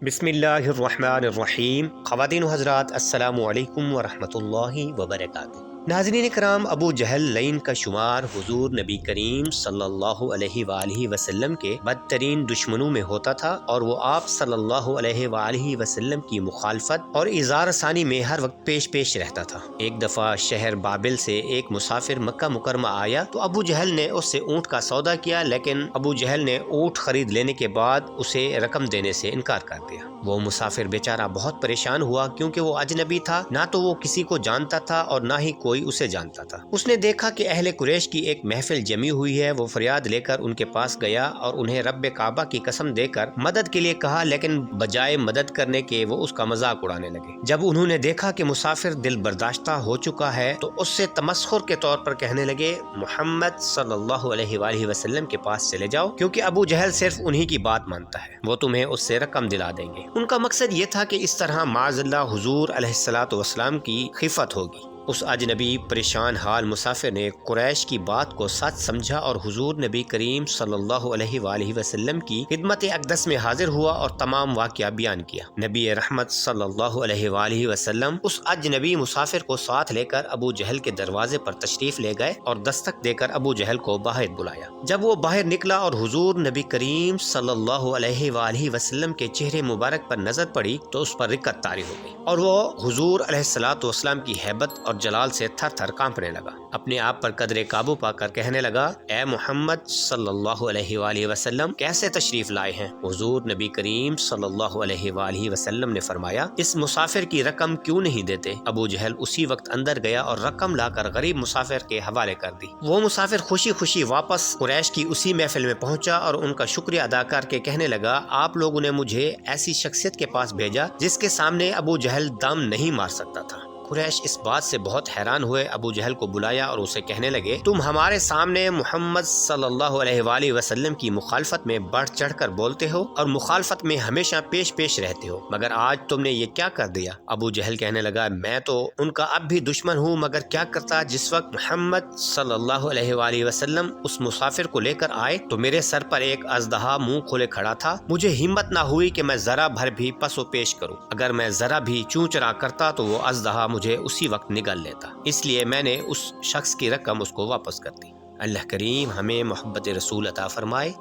بسم اللہ الرحمن الرحیم۔ خواتین و حضرات، السلام علیکم ورحمۃ اللہ وبرکاتہ۔ ناظرین کرام، ابو جہل لعین کا شمار حضور نبی کریم صلی اللہ علیہ وآلہ وسلم کے بدترین دشمنوں میں ہوتا تھا، اور وہ آپ صلی اللہ علیہ وآلہ وسلم کی مخالفت اور اظہار ثانی میں ہر وقت پیش رہتا تھا۔ ایک دفعہ شہر بابل سے ایک مسافر مکہ مکرمہ آیا تو ابو جہل نے اس سے اونٹ کا سودا کیا، لیکن ابو جہل نے اونٹ خرید لینے کے بعد اسے رقم دینے سے انکار کر دیا۔ وہ مسافر بیچارہ بہت پریشان ہوا، کیونکہ وہ اجنبی تھا، نہ تو وہ کسی کو جانتا تھا اور نہ ہی کوئی اسے جانتا تھا۔ اس نے دیکھا کہ اہل قریش کی ایک محفل جمی ہوئی ہے۔ وہ فریاد لے کر ان کے پاس گیا اور انہیں رب کعبہ کی قسم دے کر مدد کے لیے کہا، لیکن بجائے مدد کرنے کے وہ اس کا مذاق اڑانے لگے۔ جب انہوں نے دیکھا کہ مسافر دل برداشتہ ہو چکا ہے تو اس سے تمسخر کے طور پر کہنے لگے، محمد صلی اللہ علیہ وآلہ وسلم کے پاس چلے جاؤ، کیونکہ ابو جہل صرف انہی کی بات مانتا ہے، وہ تمہیں اس سے رقم دلا دیں گے۔ ان کا مقصد یہ تھا کہ اس طرح معاذ اللہ حضور علیہ السلام کی خفت ہوگی۔ اس اجنبی پریشان حال مسافر نے قریش کی بات کو سچ سمجھا اور حضور نبی کریم صلی اللہ علیہ وآلہ وسلم کی خدمت اقدس میں حاضر ہوا اور تمام واقعہ بیان کیا۔ نبی رحمت صلی اللہ علیہ وآلہ وسلم اس اجنبی مسافر کو ساتھ لے کر ابو جہل کے دروازے پر تشریف لے گئے اور دستک دے کر ابو جہل کو باہر بلایا۔ جب وہ باہر نکلا اور حضور نبی کریم صلی اللہ علیہ وآلہ وسلم کے چہرے مبارک پر نظر پڑی تو اس پر رقت طاری ہو گئی، اور وہ حضور علیہ السلام کی ہیبت اور جلال سے تھر تھر کانپنے لگا۔ اپنے آپ پر قدر قابو پا کر کہنے لگا، اے محمد صلی اللہ علیہ وآلہ وسلم، کیسے تشریف لائے ہیں؟ حضور نبی کریم صلی اللہ علیہ وآلہ وسلم نے فرمایا، اس مسافر کی رقم کیوں نہیں دیتے؟ ابو جہل اسی وقت اندر گیا اور رقم لا کر غریب مسافر کے حوالے کر دی۔ وہ مسافر خوشی خوشی واپس قریش کی اسی محفل میں پہنچا اور ان کا شکریہ ادا کر کے کہنے لگا، آپ لوگوں نے مجھے ایسی شخصیت کے پاس بھیجا جس کے سامنے ابو جہل دم نہیں مار سکتا تھا۔ قریش اس بات سے بہت حیران ہوئے، ابو جہل کو بلایا اور اسے کہنے لگے، تم ہمارے سامنے محمد صلی اللہ علیہ وآلہ وسلم کی مخالفت میں بڑھ چڑھ کر بولتے ہو اور مخالفت میں ہمیشہ پیش رہتے ہو، مگر آج تم نے یہ کیا کر دیا؟ ابو جہل کہنے لگا، میں تو ان کا اب بھی دشمن ہوں، مگر کیا کرتا، جس وقت محمد صلی اللہ علیہ وآلہ وسلم اس مسافر کو لے کر آئے تو میرے سر پر ایک اژدہا منہ کھولے کھڑا تھا۔ مجھے ہمت نہ ہوئی کہ میں ذرا بھر بھی پس و پیش کروں، اگر میں ذرا بھی چوں چرا کرتا تو وہ اژدہا مجھے اسی وقت نگل لیتا، اس لیے میں نے اس شخص کی رقم اس کو واپس کر دی۔ اللہ کریم ہمیں محبت رسول عطا فرمائے،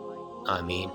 آمین۔